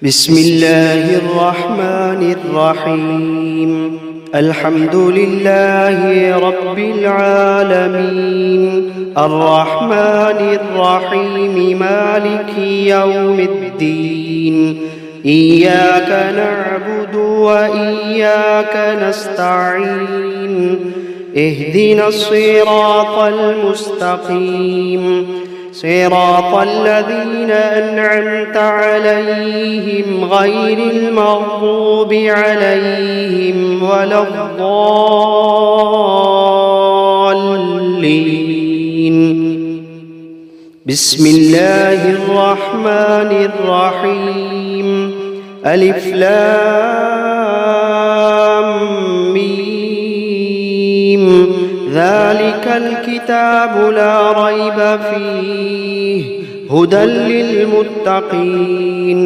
بسم الله الرحمن الرحيم. الحمد لله رب العالمين، الرحمن الرحيم، مالك يوم الدين. إياك نعبد وإياك نستعين. اهدنا الصراط المستقيم، صراط الذين أنعمت عليهم غير المغضوب عليهم ولا الضالين. بسم الله الرحمن الرحيم. ألف لام ميم. ذلك الكتاب لا ريب فيه هدى للمتقين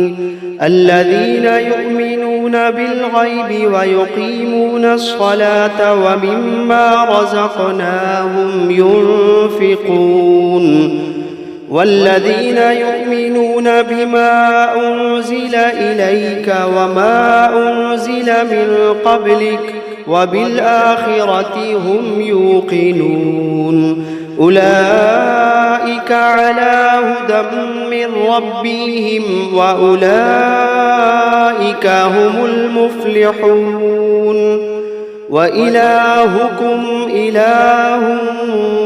الذين يؤمنون بالغيب ويقيمون الصلاة ومما رزقناهم ينفقون والذين يؤمنون بما أنزل إليك وما أنزل من قبلك وبالآخرة هم يوقنون. أولئك على هدى من ربهم وأولئك هم المفلحون. وإلهكم إله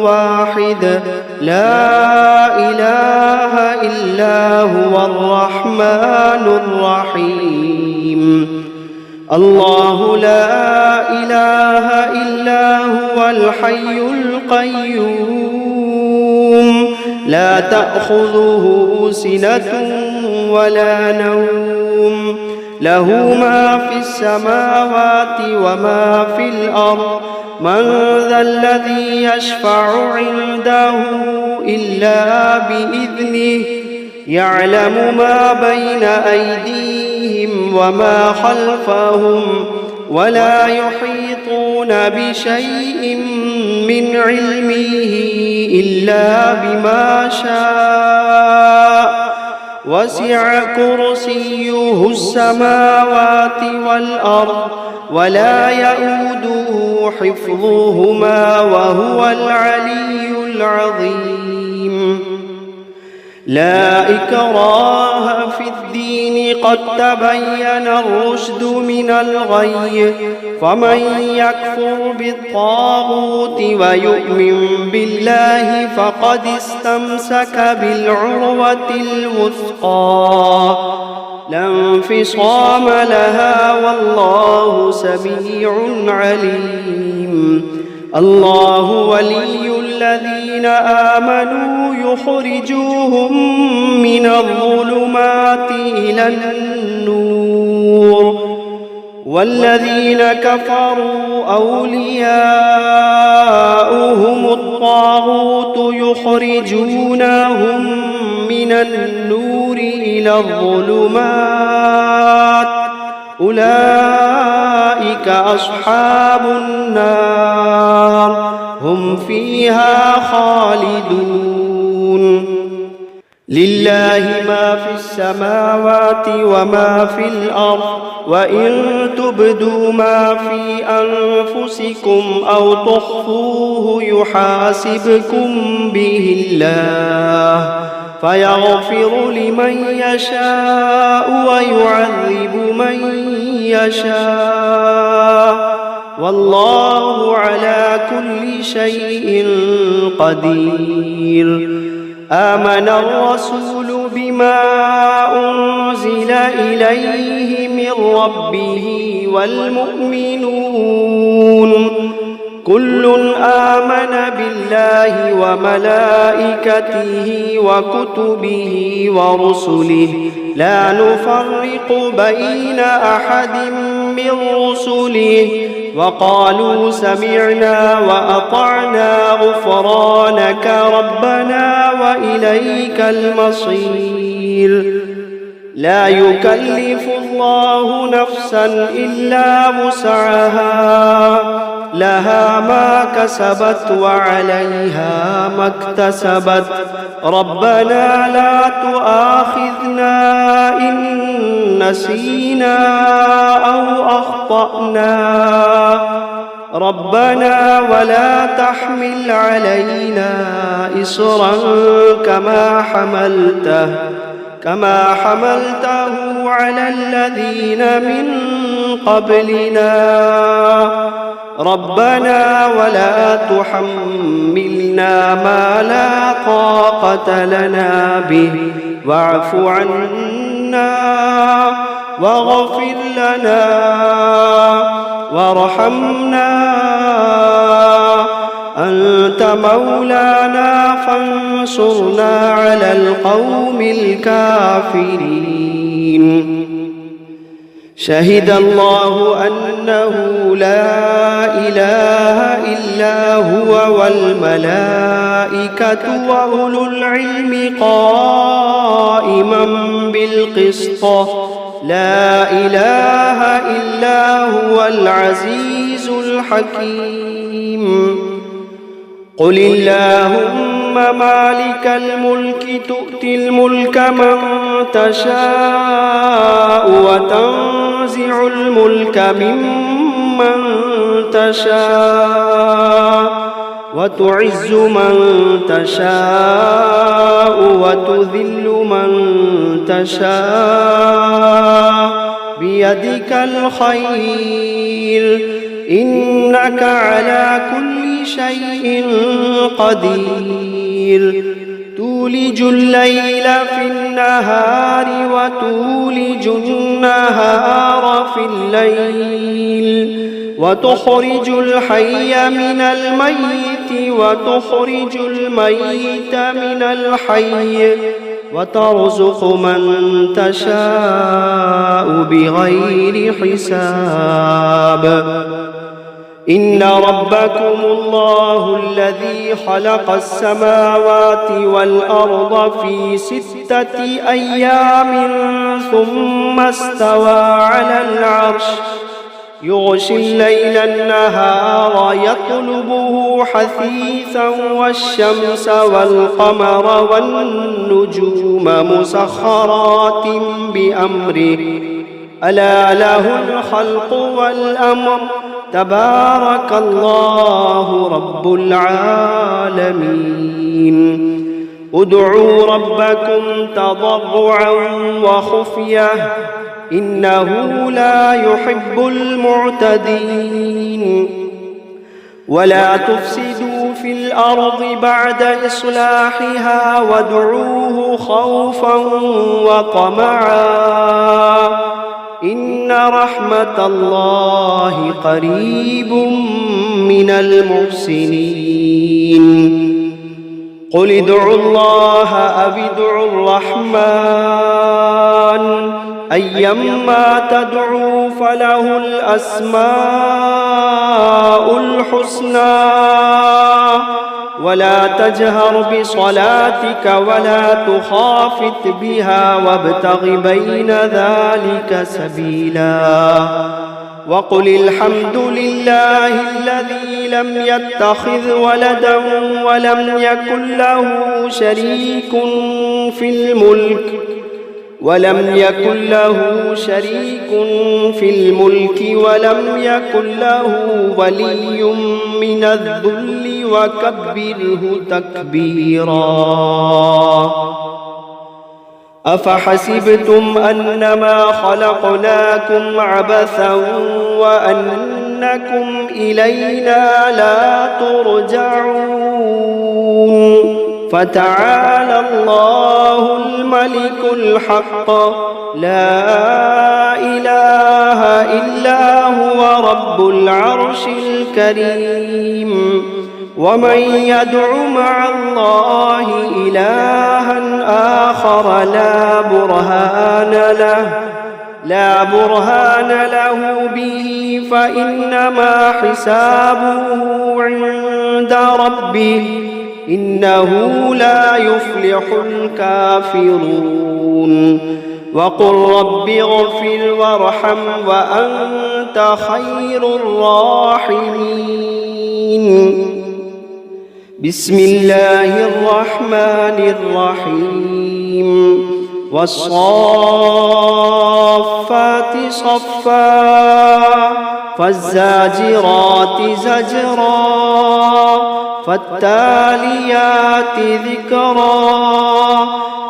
واحد لا إله إلا هو الرحمن الرحيم. الله لا إله إلا هو الحي القيوم، لا تأخذه سنة ولا نوم، له ما في السماوات وما في الأرض. من ذا الذي يشفع عنده إلا بإذنه، يعلم ما بين أيديهم وما خلفهم ولا يحيطون بشيء من علمه إلا بما شاء. وسع كرسيه السماوات والأرض ولا يئوده حفظهما وهو العلي العظيم. لا إكراه في الدين، قد تبين الرشد من الغي. فمن يكفر بالطاغوت ويؤمن بالله فقد استمسك بالعروة الوثقى لا انفصام لها والله سميع عليم. الله ولي الذين آمنوا يخرجوهم من الظلمات إلى النور، والذين كفروا أولياؤهم الطاغوت يخرجونهم من النور إلى الظلمات. أولئك أصحاب النار، هم فيها خالدون. لله ما في السماوات وما في الأرض، وإن تبدوا ما في أنفسكم أو تخفوه يحاسبكم به الله، فيغفر لمن يشاء ويعذب من يشاء، والله على كل شيء قدير. آمن الرسول بما أنزل إليه من ربه والمؤمنون كل آمن بالله وملائكته وكتبه ورسله لا نفرق بين أحد من رسله وقالوا سمعنا وأطعنا غفرانك ربنا وإليك المصير. لا يكلف الله نفسا إلا وسعها، لها ما كسبت وعليها ما اكتسبت. ربنا لا تؤاخذنا إن نسينا أو أخطأنا ربنا ولا تحمل علينا إصرا كما حملته على الذين من قبلنا ربنا ولا تحملنا ما لا طاقة لنا به واعف عنا واغفر لنا وارحمنا أنت مولانا فانصرنا على القوم الكافرين شهد الله أنه لا إله إلا هو والملائكة وأولو العلم قائما بالقسط لا إله إلا هو العزيز الحكيم قل اللهم مالك الملك تؤتي الملك من تشاء وتنزع الملك ممن تشاء وتعز من تشاء وتذل من تشاء بيدك الخير إنك على كل شيء قدير تولج الليل في النهار وتولج النهار في الليل وتخرج الحي من الميت وتخرج الميت من الحي وترزق من تشاء بغير حساب إن ربكم الله الذي خلق السماوات والأرض في 6 أيام ثم استوى على العرش يغشي الليل النهار يطلبه حثيثا والشمس والقمر والنجوم مسخرات بأمره ألا له الخلق والأمر تبارك الله رب العالمين ادعوا ربكم تضرعا وخفية إنه لا يحب المعتدين ولا تفسدوا في الأرض بعد إصلاحها وادعوه خوفا وطمعا إن رحمة الله قريب من المحسنين قل ادعوا الله أو ادعوا الرحمن أيما تدعوا فله الأسماء الحسنى ولا تجهر بصلاتك ولا تخافت بها وابتغ بين ذلك سبيلا وقل الحمد لله الذي لم يتخذ ولدا ولم يكن له شريك في الملك ولم يكن له ولي من الذل وكبره تكبيرا أفحسبتم أنما خلقناكم عبثا وأنكم إلينا لا ترجعون فتعالى الله الملك الحق لا إله إلا هو رب العرش الكريم ومن يدع مع الله إلها آخر لا برهان له به فإنما حسابه عند ربه إنه لا يفلح الكافرون وقل رب اغفر وارحم وأنت خير الراحمين بسم الله الرحمن الرحيم والصافات صفا فالزاجرات زجرا فالتاليات ذكرا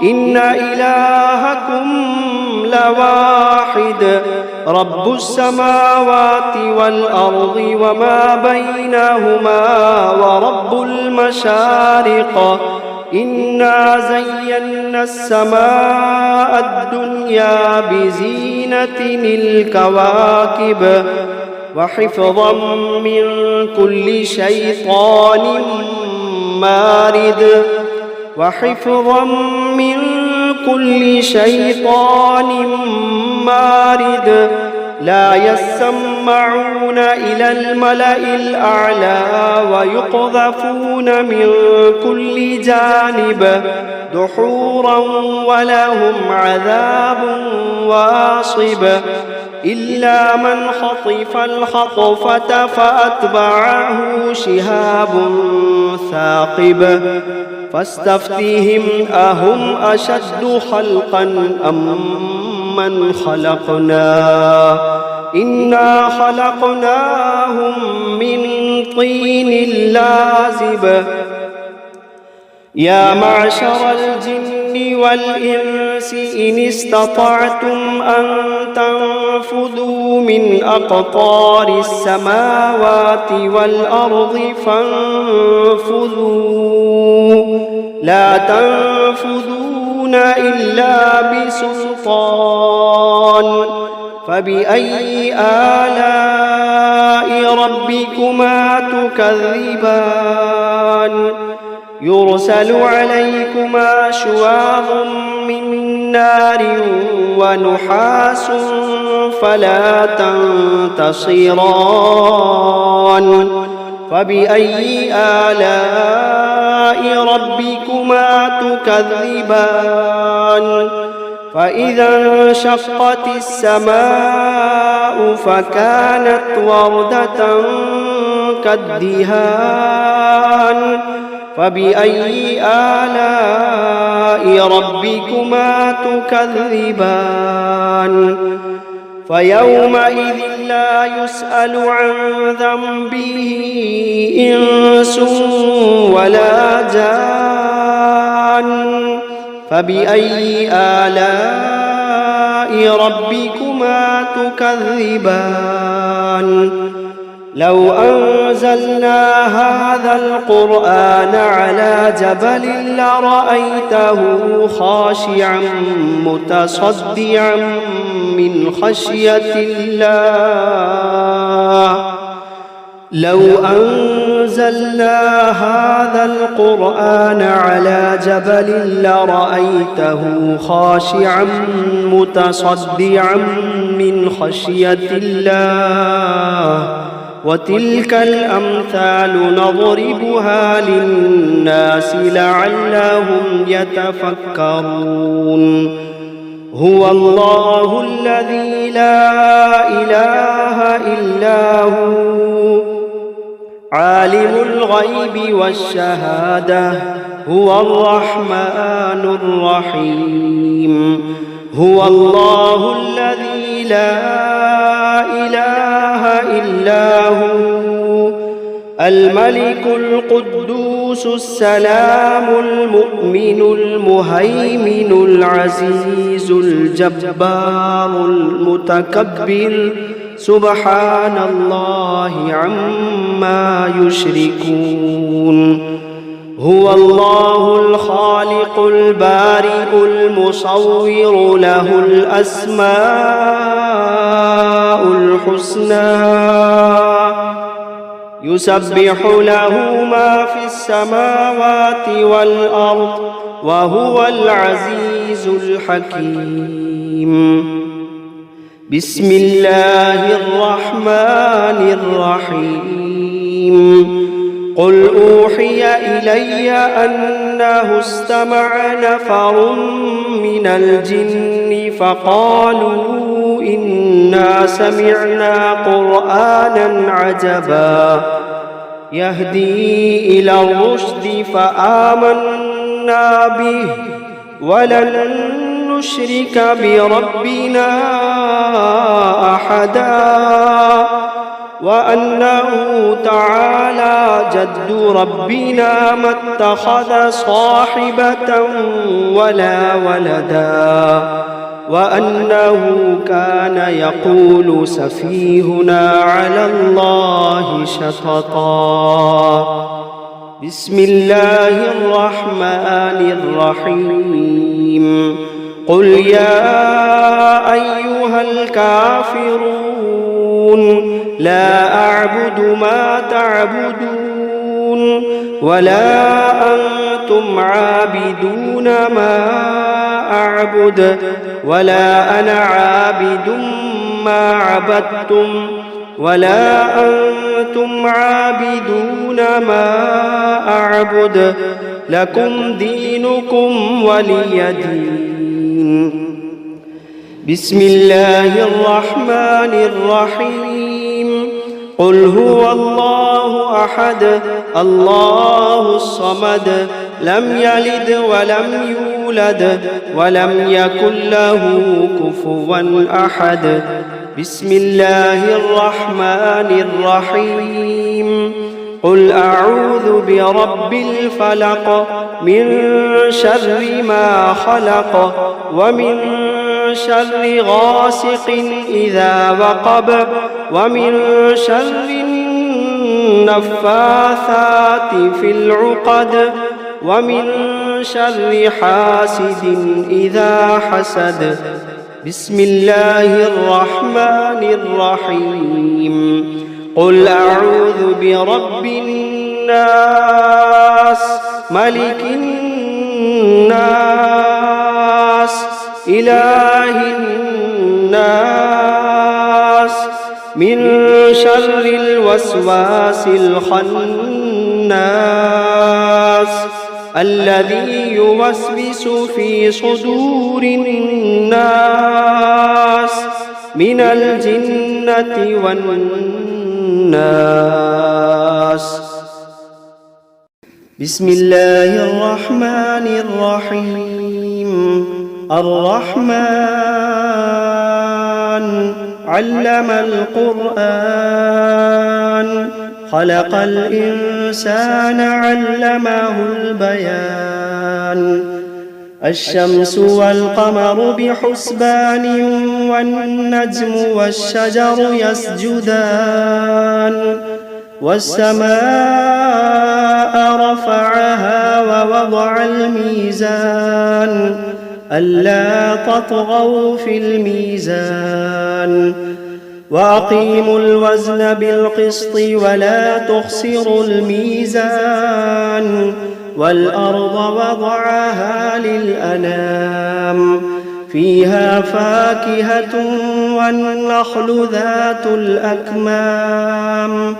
إن إلهكم لواحد رب السماوات والأرض وما بينهما ورب المشارق إنا زينا السماء الدنيا بزينة الكواكب وحفظا من كل شيطان مارد وحفظا من كل شيطان مارد لا يسمعون إلى الملأ الأعلى ويقذفون من كل جانب دحورا ولهم عذاب واصب إلا من خطف الخطفة فأتبعه شهاب ثاقب فاستفتهم أهم أشد خلقا أم من خلقنا إنا خلقناهم من طين لازب يا معشر الجن والإنس إن استطعتم أن تنفذوا من أقطار السماوات والأرض فانفذوا لا تنفذون إلا بسلطان فبأي آلاء ربكما تكذبان يرسل عليكما شواظ من نار ونحاس فلا تنتصران فبأي آلاء ربكما تكذبان فإذا انشقت السماء فكانت وردة كالدهان فبأي آلاء ربكما تكذبان فيومئذ لا يسأل عن ذنبه إنس ولا جان فبأي آلاء ربكما تكذبان لو أنزلنا هذا القرآن على جبل لرأيته خاشعا متصدعا من خشية الله لو أنزلنا هذا القرآن على جبل لرأيته خاشعا متصدعا من خشية الله وتلك الأمثال نضربها للناس لعلهم يتفكرون هو الله الذي لا إله إلا هو عالم الغيب والشهادة هو الرحمن الرحيم هو الله الذي لا إله إلا هو الملك القدوس السلام المؤمن المهيمن العزيز الجبار المتكبر سبحان الله عما يشركون هو الله الخالق البارئ المصور له الأسماء الحسنى يسبح له ما في السماوات والأرض وهو العزيز الحكيم بسم الله الرحمن الرحيم قل أوحي إلي أنه استمع نفر من الجن فقالوا إنا سمعنا قرآنا عجبا يهدي إلى الرشد فآمنا به ولن نشرك بربنا أحدا وأنه تعالى جد ربنا ما اتخذ صاحبة ولا ولدا وأنه كان يقول سفيهنا على الله شططا. بسم الله الرحمن الرحيم. قل يا أيها الكافرون لا أعبد ما تعبدون ولا أنتم عابدون ما أعبد ولا أنا عابد ما عبدتم ولا أنتم عابدون ما أعبد لكم دينكم ولي دين. بسم الله الرحمن الرحيم. قل هو الله أحد الله الصمد لم يلد ولم يولد ولم يكن له كفوا أحد. بسم الله الرحمن الرحيم. قل أعوذ برب الفلق من شر ما خلق ومن شر غاسق إذا وقب ومن شر النفاثات في العقد ومن شر حاسد إذا حسد. بسم الله الرحمن الرحيم. قل أعوذ برب الناس ملك الناس إله الناس من شر الوسواس الخناس الذي يوسوس في صدور الناس من الجنة والناس. بسم الله الرحمن الرحيم. الرحمن علم القرآن خلق الإنسان علمه البيان. الشمس والقمر بحسبان والنجم والشجر يسجدان والسماء رفعها ووضع الميزان ألا تطغوا في الميزان وأقيموا الوزن بالقسط ولا تخسروا الميزان والأرض وضعها للأنام فيها فاكهة والنخل ذات الأكمام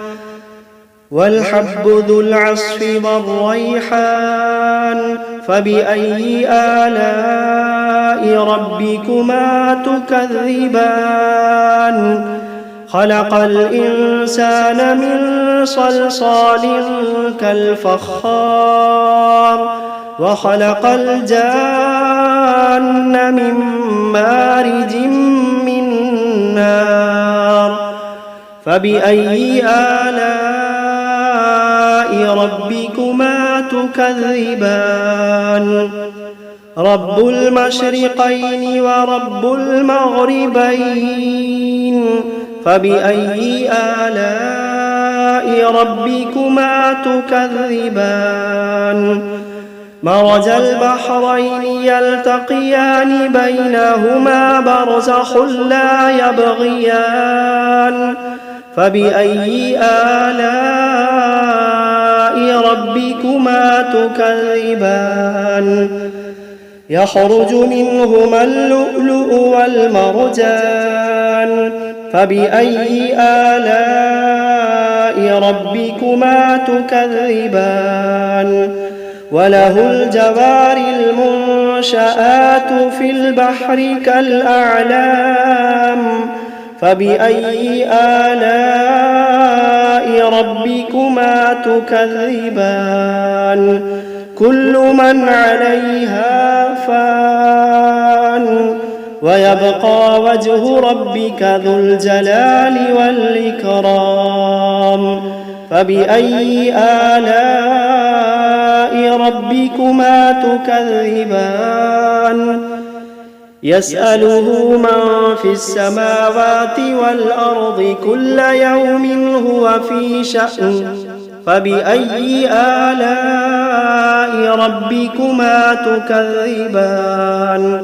والحب ذو العصف والريحان فبأي آلاء ربكما تكذبان خلق الإنسان من صلصال كالفخار وخلق الجان من مارج من نار فبأي آلاء ربكما تكذبان رب المشرقين ورب المغربين فبأي آلاء ربكما تكذبان مرج البحرين يلتقيان بينهما برزخ لا يبغيان فبأي آلاء ربكما تكذبان يخرج منهما اللؤلؤ والمرجان فبأي آلاء ربكما تكذبان وله الجوار المنشآت في البحر كالأعلام فبأي آلاء ربكما ويبقى وجه ربك ذو الجلال والإكرام فبأي آلاء ربكما تكذبان يسأله من في السماوات والأرض كل يوم هو في شأن فبأي آلاء ربكما تكذبان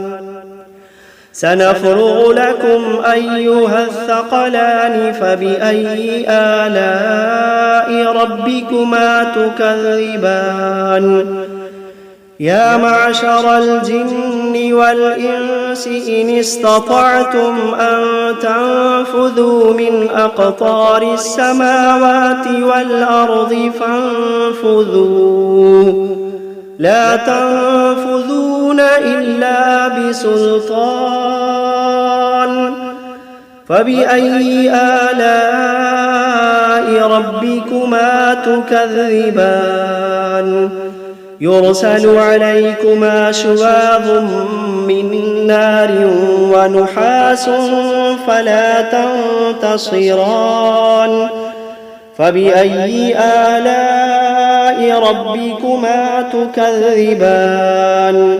سنفرغ لكم أيها الثقلان فبأي آلاء ربكما تكذبان يا معشر الجن والإنس إن استطعتم أن تنفذوا من أقطار السماوات والأرض فانفذوا لا تنفذون إلا بسلطان فبأي آلاء ربكما تكذبان يرسل عليكما شواظ من نار ونحاس فلا تنتصران فبأي آلاء ربكما تكذبان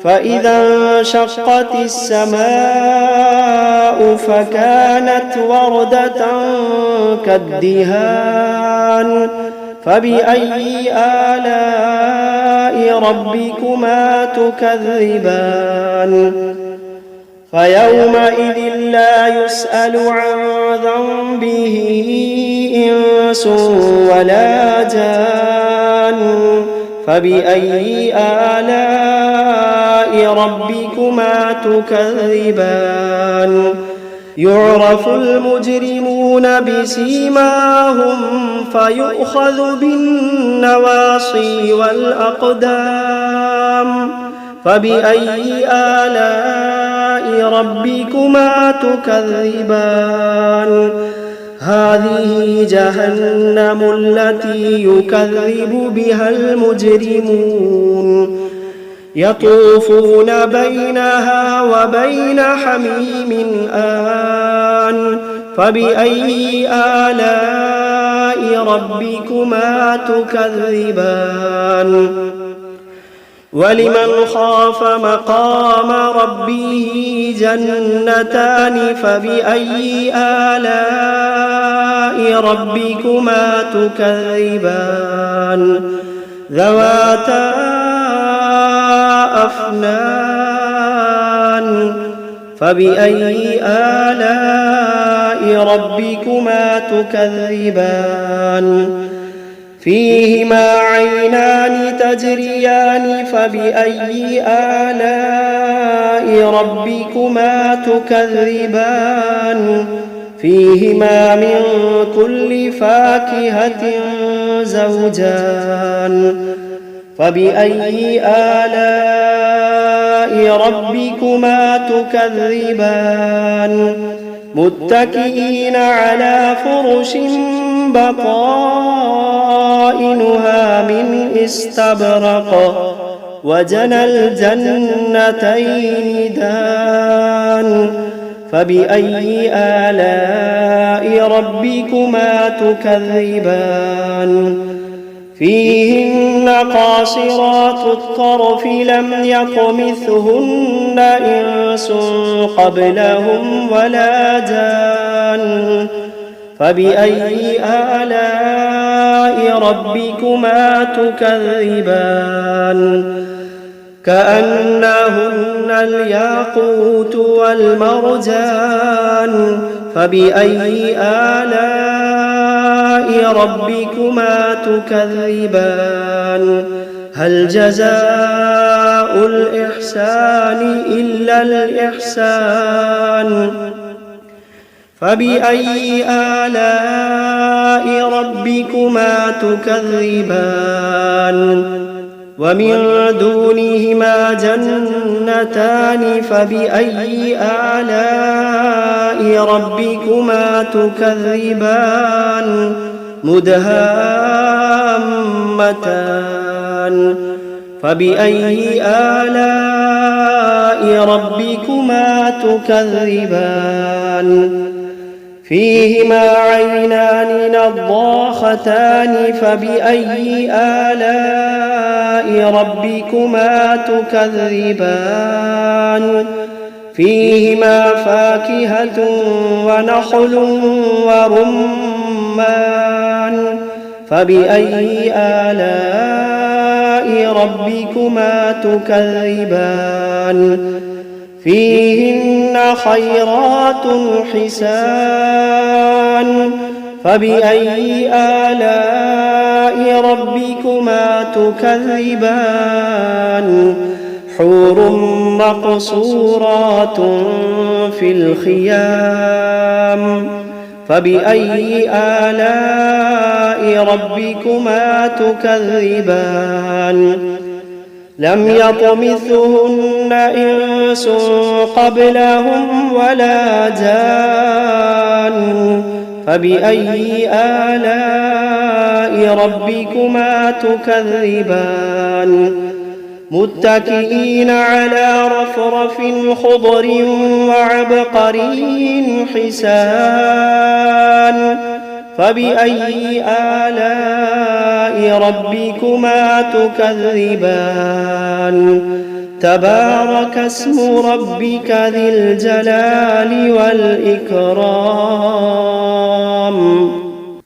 فإذا انشقت السماء فكانت وردة كالدهان فبأي آلاء ربكما تكذبان فيومئذ لا يسأل عن ذنبه إنس ولا جان فبأي آلاء ربكما تكذبان يعرف المجرمون بسيماهم فيؤخذ بالنواصي والأقدام فبأي آلاء ربكما تكذبان هذه جهنم التي يكذب بها المجرمون يطوفون بينها وبين حميم آن فبأي آلاء ربكما تكذبان ولمن خاف مقام ربه جنتان فبأي آلاء ربكما تكذبان ذواتا أفنان فبأي آلاء ربكما تكذبان فيهما عينان تجريان فبأي آلاء ربكما تكذبان فيهما من كل فاكهة زوجان فبأي آلاء ربكما تكذبان متكئين على فرش بطائنها من استبرق وجنى الجنتين دان فبأي آلاء ربكما تكذبان فيهن قاصرات الطرف لم يطمثهن إنس قبلهم ولا جان فبأي آلاء ربكما تكذبان كأنهن الياقوت والمرجان فبأي آلاء ربكما تكذبان هل جزاء الإحسان إلا الإحسان فبأي آلاء ربكما تكذبان ومن دونهما جنتان فبأي آلاء ربكما تكذبان مدهامتان فبأي آلاء ربكما تكذبان فيهما عينان نضاختان فبأي آلاء ربكما تكذبان فيهما فاكهة ونخل ورمان فبأي آلاء ربكما تكذبان فيهن خيرات حسان فبأي آلاء ربكما تكذبان حور مقصورات في الخيام فبأي آلاء ربكما تكذبان لم يطمثهن إنس قبلهم ولا جان فبأي آلاء ربكما تكذبان متكئين على رفرف خضر وعبقري حسان فبأي آلاء ربكما تكذبان تبارك اسم ربك ذي الجلال والإكرام